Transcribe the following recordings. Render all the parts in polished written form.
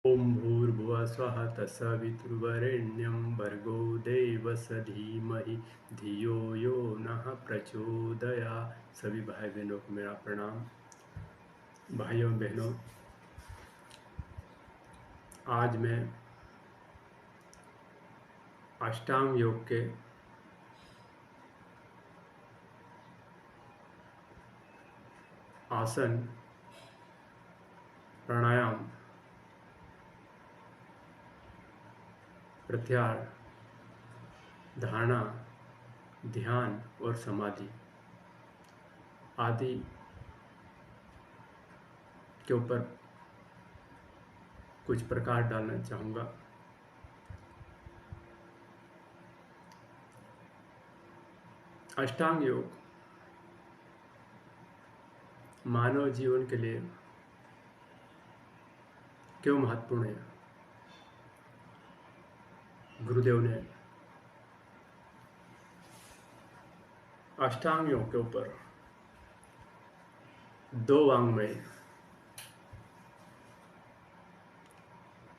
ओम भूर्भुवः स्वः तत्सवितुर्वरेण्यं भर्गो देवस्य धीमहि धियो यो नः प्रचोदयात्। सभी भाई बहनों को मेरा प्रणाम। भाइयों बहनों, आज मैं अष्टांग योग के आसन, प्राणायाम, प्रत्याहार, धारणा, ध्यान और समाधि आदि के ऊपर कुछ प्रकाश डालना चाहूँगा। अष्टांग योग मानव जीवन के लिए क्यों महत्वपूर्ण है? गुरुदेव ने अष्टांग योग के ऊपर 2 वाङ्मय,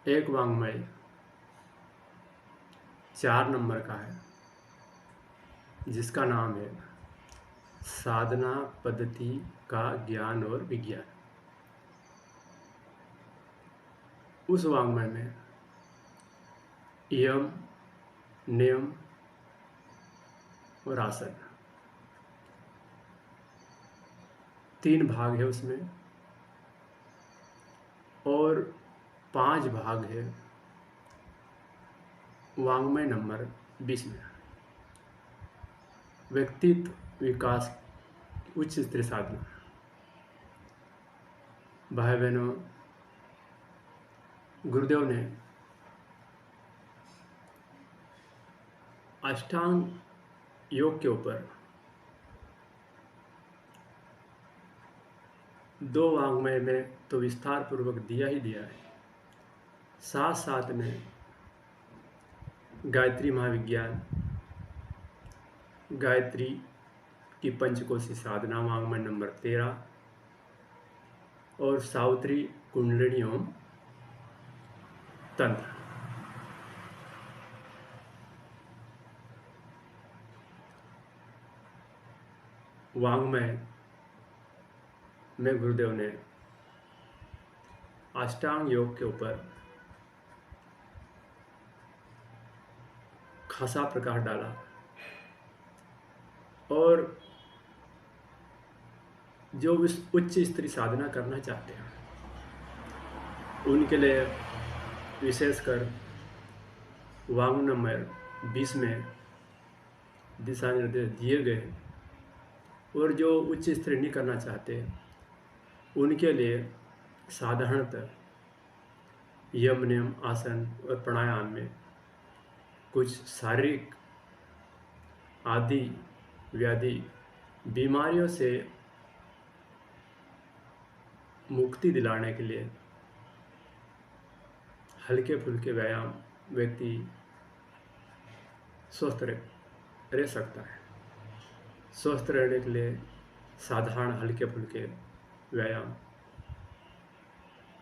एक वाङ्मय 4 नंबर का है जिसका नाम है साधना पद्धति का ज्ञान और विज्ञान। उस वाङ्मय में यम, नियम और आसन 3 भाग है उसमें, और 5 भाग है वाङ्मय नंबर 20 में। व्यक्तित्व विकास, उच्च स्तर साधना। भाई बहनों, गुरुदेव ने अष्टांग योग के ऊपर 2 वाङ्मय में तो विस्तार पूर्वक दिया ही दिया है, साथ साथ में गायत्री महाविज्ञान, गायत्री की पंचकोशी साधना वाङ्मय नंबर 13 और सावित्री कुंडलिनी ओम तंत्र। वाङ्मय में गुरुदेव ने अष्टांग योग के ऊपर खासा प्रकाश डाला, और जो उच्च स्तरीय साधना करना चाहते हैं उनके लिए विशेषकर वाङ्मय नंबर 20 में दिशा निर्देश दिए गए, और जो उच्च स्तरीय नहीं करना चाहते उनके लिए साधारणतः यम, नियम, आसन और प्राणायाम में कुछ शारीरिक आदि व्याधि बीमारियों से मुक्ति दिलाने के लिए हल्के फुल्के व्यायाम व्यक्ति स्वस्थ रह सकता है। स्वस्थ रहने के लिए साधारण हल्के फुल्के व्यायाम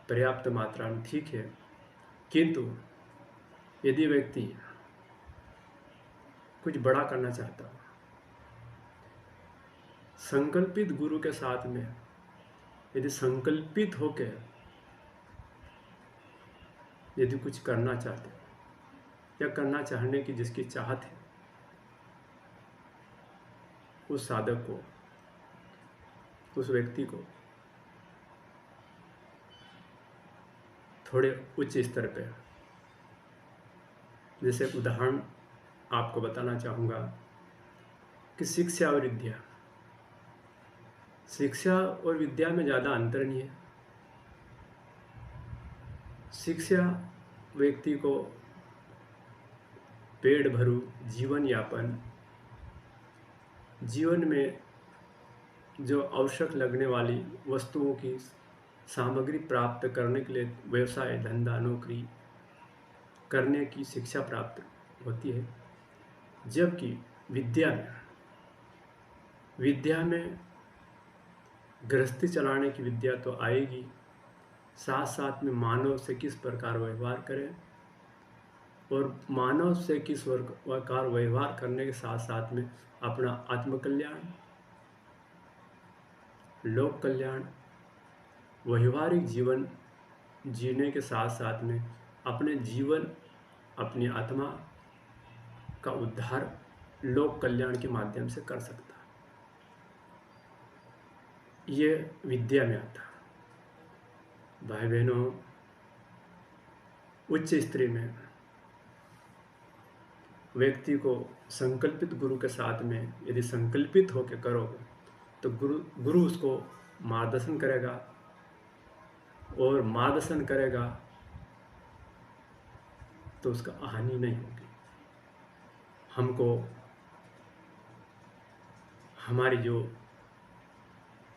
पर्याप्त मात्रा में ठीक है, किंतु यदि व्यक्ति कुछ बड़ा करना चाहता है, संकल्पित गुरु के साथ में यदि संकल्पित होकर यदि कुछ करना चाहते या करना चाहने की जिसकी चाहत है, उस साधक को, उस व्यक्ति को थोड़े उच्च स्तर पे, जैसे उदाहरण आपको बताना चाहूँगा कि शिक्षा और विद्या, शिक्षा और विद्या में ज़्यादा अंतर नहीं है। शिक्षा व्यक्ति को पेट भरू जीवन यापन, जीवन में जो आवश्यक लगने वाली वस्तुओं की सामग्री प्राप्त करने के लिए व्यवसाय, धंधा, नौकरी करने की शिक्षा प्राप्त होती है, जबकि विद्या में गृहस्थी चलाने की विद्या तो आएगी, साथ साथ में मानव से किस प्रकार व्यवहार करें, और मानव से किस प्रकार व्यवहार करने के साथ साथ में अपना आत्मकल्याण, लोक कल्याण, व्यवहारिक जीवन जीने के साथ साथ में अपने जीवन, अपनी आत्मा का उद्धार लोक कल्याण के माध्यम से कर सकता है। ये विद्या में आता है। भाई बहनों, उच्च स्त्री में व्यक्ति को संकल्पित गुरु के साथ में यदि संकल्पित होकर करोगे तो गुरु उसको मार्गदर्शन करेगा, और मार्गदर्शन करेगा तो उसका हानि नहीं होगी। हमको हमारी जो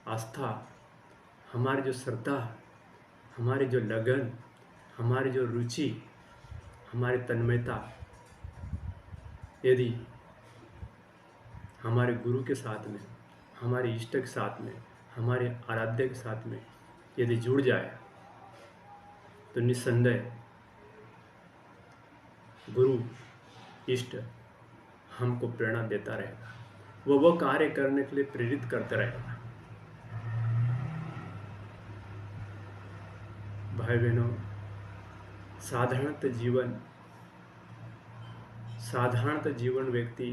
आस्था, हमारी जो श्रद्धा, हमारी जो लगन, हमारी जो रुचि, हमारी तन्मयता यदि हमारे गुरु के साथ में, हमारे इष्ट के साथ में, हमारे आराध्य के साथ में यदि जुड़ जाए तो निस्संदेह गुरु इष्ट हमको प्रेरणा देता रहेगा, वो कार्य करने के लिए प्रेरित करता रहेगा। भाई बहनों, साधारणतः जीवन व्यक्ति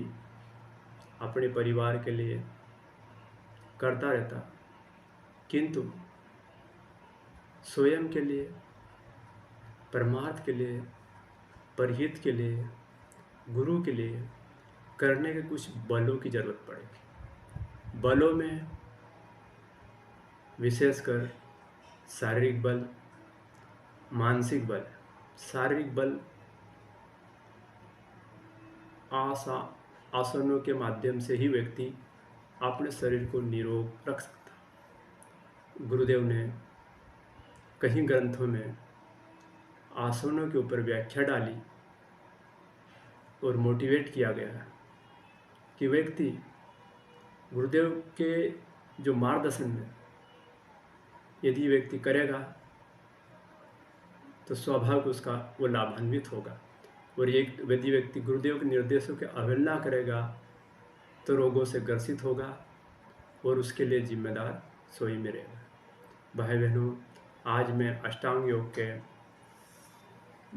अपने परिवार के लिए करता रहता, किंतु स्वयं के लिए, परमार्थ के लिए, परहित के लिए, गुरु के लिए करने के कुछ बलों की जरूरत पड़ेगी। बलों में विशेषकर शारीरिक बल, मानसिक बल। शारीरिक बल आसनों के माध्यम से ही व्यक्ति अपने शरीर को निरोग रख सकता। गुरुदेव ने कई ग्रंथों में आसनों के ऊपर व्याख्या डाली और मोटिवेट किया गया है कि व्यक्ति गुरुदेव के जो मार्गदर्शन में यदि व्यक्ति करेगा तो स्वाभाविक उसका वो लाभान्वित होगा, और यदि व्यक्ति गुरुदेव के निर्देशों की अवहेलना करेगा तो रोगों से ग्रसित होगा, और उसके लिए जिम्मेदार स्वयं में रहेगा। भाई बहनों, आज मैं अष्टांग योग के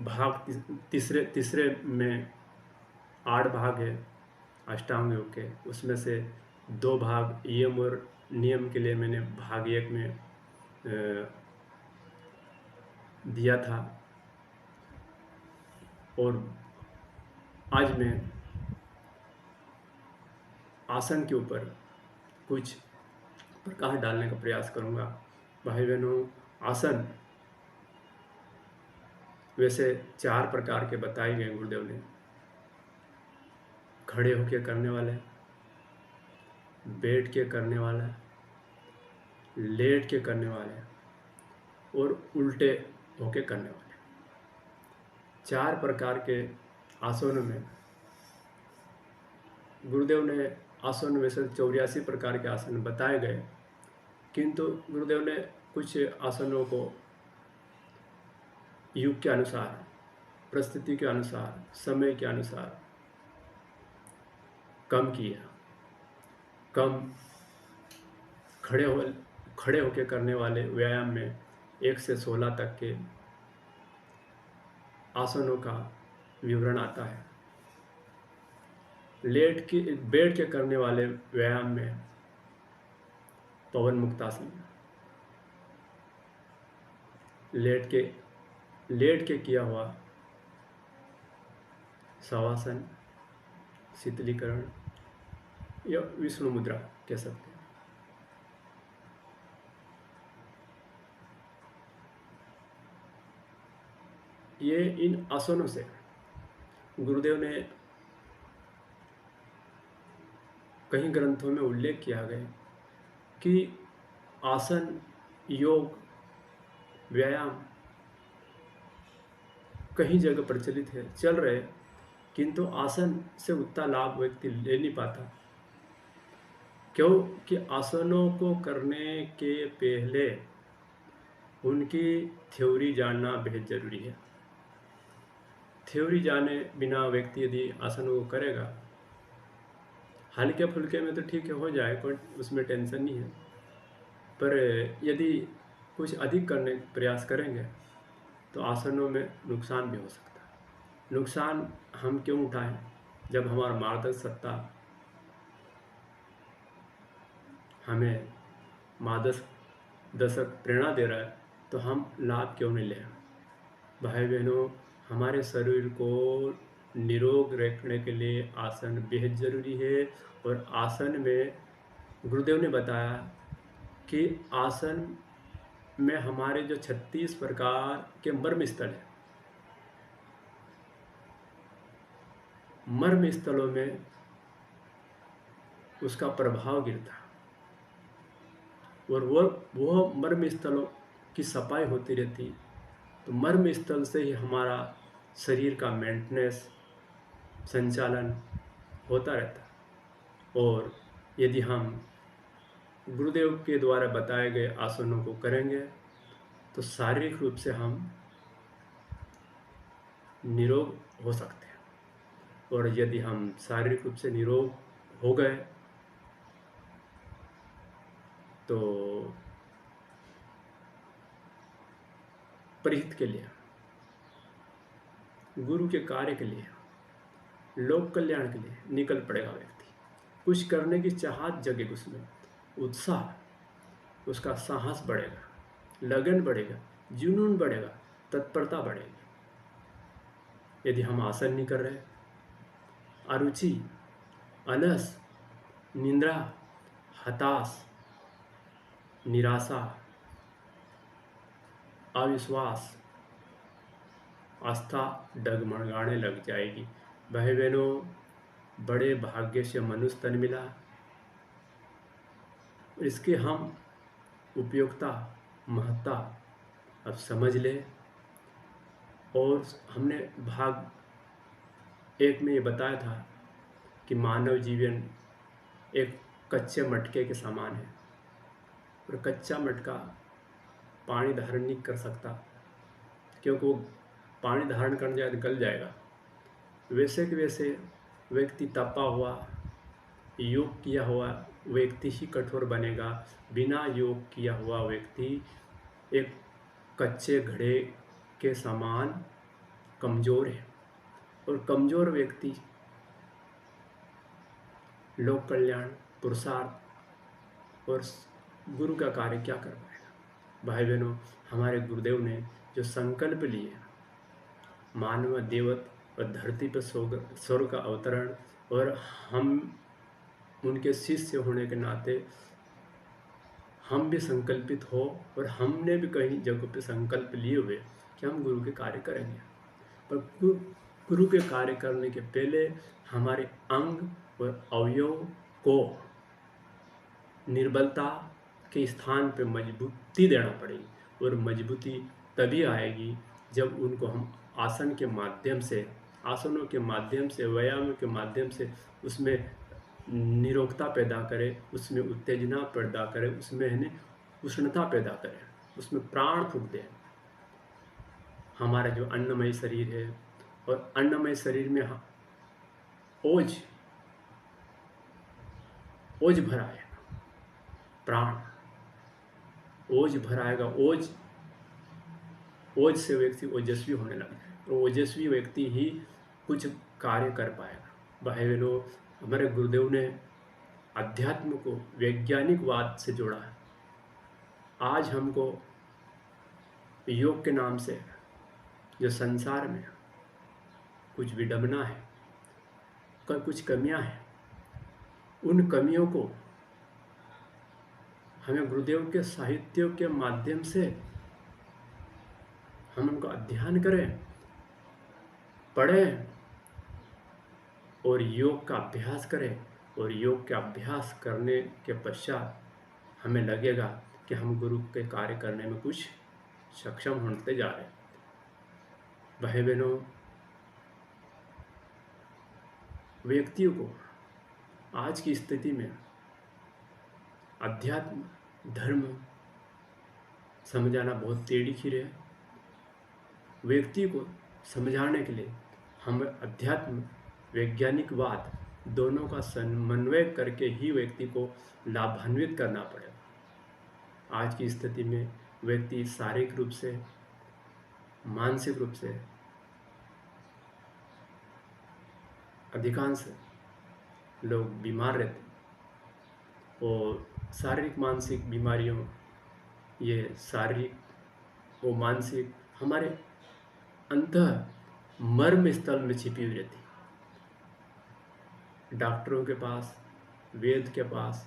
भाग तीसरे में 8 भाग है अष्टांग योग के, उसमें से 2 भाग यम और नियम के लिए मैंने भाग 1 में दिया था, और आज मैं आसन के ऊपर कुछ प्रकाश डालने का प्रयास करूंगा। भाई बहनों, आसन वैसे 4 प्रकार के बताए गए गुरुदेव ने। खड़े होकर करने वाले, बैठ के करने वाला, लेट के करने वाले और उल्टे होके करने वाले। 4 प्रकार के आसनों में गुरुदेव ने आसन वैसे 84 प्रकार के आसन बताए गए, किंतु गुरुदेव ने कुछ आसनों को युग के अनुसार, परिस्थिति के अनुसार, समय के अनुसार कम किया। खड़े होकर करने वाले व्यायाम में 1 से 16 तक के आसनों का विवरण आता है। बैठ के करने वाले व्यायाम में पवन मुक्तासन, लेट के किया हुआ शवासन, शीतलीकरण या विष्णु मुद्रा कह सकते हैं। ये इन आसनों से गुरुदेव ने कई ग्रंथों में उल्लेख किया गया कि आसन, योग, व्यायाम कई जगह प्रचलित है, चल रहे, किंतु आसन से उतना लाभ व्यक्ति ले नहीं पाता। क्योंकि आसनों को करने के पहले उनकी थ्योरी जानना बेहद ज़रूरी है। थ्योरी जाने बिना व्यक्ति यदि आसनों को करेगा, हल्के फुल्के में तो ठीक है, हो जाए, कोई उसमें टेंशन नहीं है। पर यदि कुछ अधिक करने का प्रयास करेंगे तो आसनों में नुकसान भी हो सकता है। नुकसान हम क्यों उठाएं जब हमारा मार्गदर्शक सत्ता हमें मार्गदर्शक प्रेरणा दे रहा है, तो हम लाभ क्यों नहीं लें। भाई बहनों, हमारे शरीर को निरोग रखने के लिए आसन बेहद ज़रूरी है। और आसन में गुरुदेव ने बताया कि आसन में हमारे जो 36 प्रकार के मर्म स्थल है, मर्म स्थलों में उसका प्रभाव गिरता है। और वो मर्म स्थलों की सफाई होती रहती, तो मर्म स्थल से ही हमारा शरीर का मेंटेनेंस, संचालन होता रहता है। और यदि हम गुरुदेव के द्वारा बताए गए आसनों को करेंगे तो शारीरिक रूप से हम निरोग हो सकते हैं। और यदि हम शारीरिक रूप से निरोग हो गए तो परहित के लिए, गुरु के कार्य के लिए, लोक कल्याण के लिए निकल पड़ेगा व्यक्ति। कुछ करने की चाहत जगेगी, उसमें उत्साह, उसका साहस बढ़ेगा, लगन बढ़ेगा, जुनून बढ़ेगा, तत्परता बढ़ेगी। यदि हम आसन नहीं कर रहे, अरुचि, अलस, निंद्रा, हताश, निराशा, अविश्वास, आस्था डगमगाने लग जाएगी। भाई बहनों, बड़े भाग्य से मनुष्य तन मिला, इसके हम उपयोगिता, महत्ता अब समझ ले। और हमने भाग 1 में ये बताया था कि मानव जीवन एक कच्चे मटके के समान है, और कच्चा मटका पानी धारण नहीं कर सकता, क्योंकि वो पानी धारण करने जाए तो गल जाएगा। वैसे कि वैसे व्यक्ति तपा हुआ, योग किया हुआ व्यक्ति ही कठोर बनेगा। बिना योग किया हुआ व्यक्ति एक कच्चे घड़े के समान कमज़ोर है। और कमज़ोर व्यक्ति लोक कल्याण, पुरुषार्थ और गुरु का कार्य क्या कर पाएगा। भाई बहनों, हमारे गुरुदेव ने जो संकल्प लिए, मानव देवत और धरती पर स्वर्ग का अवतरण, और हम उनके शिष्य होने के नाते हम भी संकल्पित हो, और हमने भी कई जगहों पे संकल्प लिए हुए कि हम गुरु के कार्य करेंगे। पर गुरु के कार्य करने के पहले हमारे अंग और अवयव को निर्बलता के स्थान पे मजबूती देना पड़ेगी। और मजबूती तभी आएगी जब उनको हम आसन के माध्यम से, आसनों के माध्यम से, व्यायाम के माध्यम से उसमें निरोगता पैदा करें, उसमें उत्तेजना पैदा करें, उसमें है उष्णता पैदा करें, उसमें प्राण फूंक दें। हमारा जो अन्नमय शरीर है, और अन्नमय शरीर में ओज भरा है, प्राण ओज भराएगा। ओज से व्यक्ति ओजस्वी होने लगता है, और ओजस्वी व्यक्ति ही कुछ कार्य कर पाएगा। भाई बहनों, हमारे गुरुदेव ने अध्यात्म को वैज्ञानिकवाद से जोड़ा है। आज हमको योग के नाम से जो संसार में कुछ विडंबना है, कुछ कमियां हैं, उन कमियों को हमें गुरुदेव के साहित्यों के माध्यम से हम उनका अध्ययन करें, पढ़ें और योग का अभ्यास करें। और योग का अभ्यास करने के पश्चात हमें लगेगा कि हम गुरु के कार्य करने में कुछ सक्षम होते जा रहे हैं। भाई बहनों, व्यक्तियों को आज की स्थिति में अध्यात्म, धर्म समझाना बहुत टेढ़ी खीर है। व्यक्ति को समझाने के लिए हमें अध्यात्म वैज्ञानिकवाद दोनों का समन्वय करके ही व्यक्ति को लाभान्वित करना पड़ेगा। आज की स्थिति में व्यक्ति शारीरिक रूप से, मानसिक रूप से अधिकांश लोग बीमार रहते हैं और शारीरिक मानसिक बीमारियों, ये शारीरिक और मानसिक हमारे अंतः मर्म स्थल में छिपी हुई रहती है। डॉक्टरों के पास, वैद्य के पास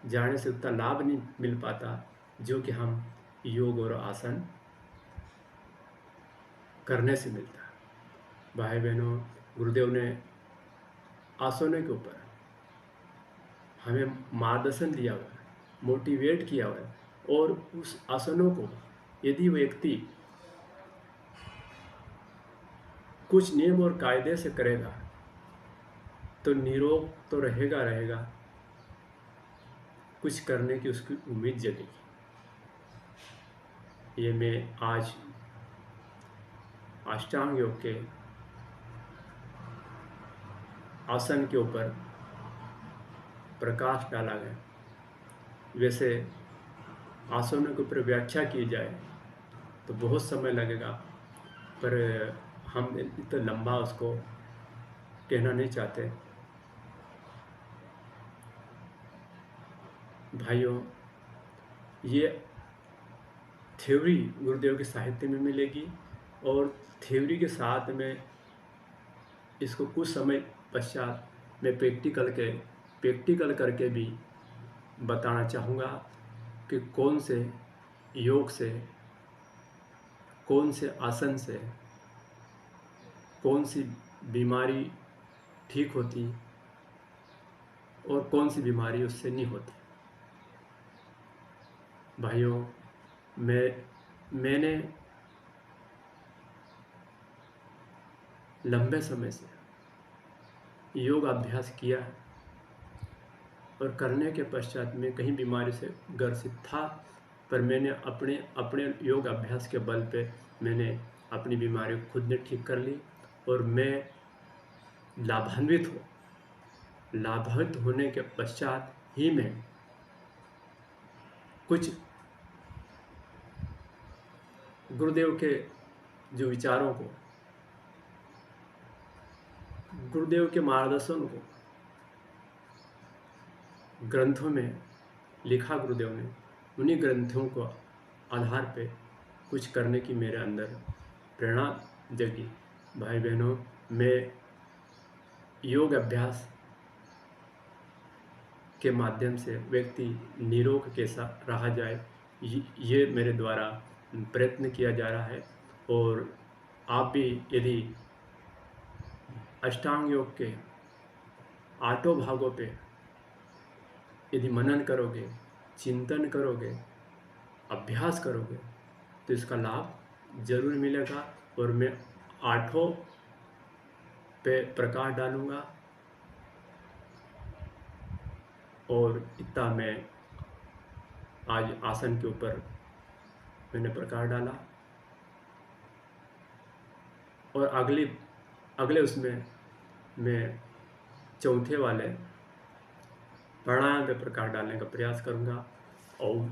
जाने से उतना लाभ नहीं मिल पाता जो कि हम योग और आसन करने से मिलता है। भाई बहनों, गुरुदेव ने आसनों के ऊपर हमें मार्गदर्शन दिया हुआ है, मोटिवेट किया हुआ है, और उस आसनों को यदि व्यक्ति कुछ नियम और कायदे से करेगा तो निरोग तो रहेगा, कुछ करने की उसकी उम्मीद जगेगी। ये मैं आज अष्टांग योग के आसन के ऊपर प्रकाश डाला गया। वैसे आसनों के ऊपर व्याख्या की जाए तो बहुत समय लगेगा, पर हम इतना लंबा उसको कहना नहीं चाहते। भाइयों, ये थ्योरी गुरुदेव के साहित्य में मिलेगी और थ्योरी के साथ में इसको कुछ समय पश्चात मैं प्रैक्टिकल करके भी बताना चाहूँगा कि कौन से योग से, कौन से आसन से कौन सी बीमारी ठीक होती और कौन सी बीमारी उससे नहीं होती। भाइयों, मैंने लंबे समय से योग अभ्यास किया है और करने के पश्चात मैं कहीं बीमारी से ग्रसित था, पर मैंने अपने योग अभ्यास के बल पे मैंने अपनी बीमारी खुद ने ठीक कर ली और मैं लाभान्वित होने के पश्चात ही मैं कुछ गुरुदेव के जो विचारों को, गुरुदेव के मार्गदर्शन को ग्रंथों में लिखा गुरुदेव ने, उन्हीं ग्रंथों को आधार पे कुछ करने की मेरे अंदर प्रेरणा जगी। भाई बहनों, मैं योग अभ्यास के माध्यम से व्यक्ति निरोग कैसा रहा जाए, ये मेरे द्वारा प्रयत्न किया जा रहा है। और आप भी यदि अष्टांग योग के 8 भागों पे यदि मनन करोगे, चिंतन करोगे, अभ्यास करोगे तो इसका लाभ जरूर मिलेगा। और मैं 8 पे प्रकाश डालूँगा और इतना मैं आज आसन के ऊपर मैंने प्रकाश डाला और अगले उसमें मैं चौथे वाले प्राणायाम पे प्रकाश डालने का प्रयास करूँगा। ओम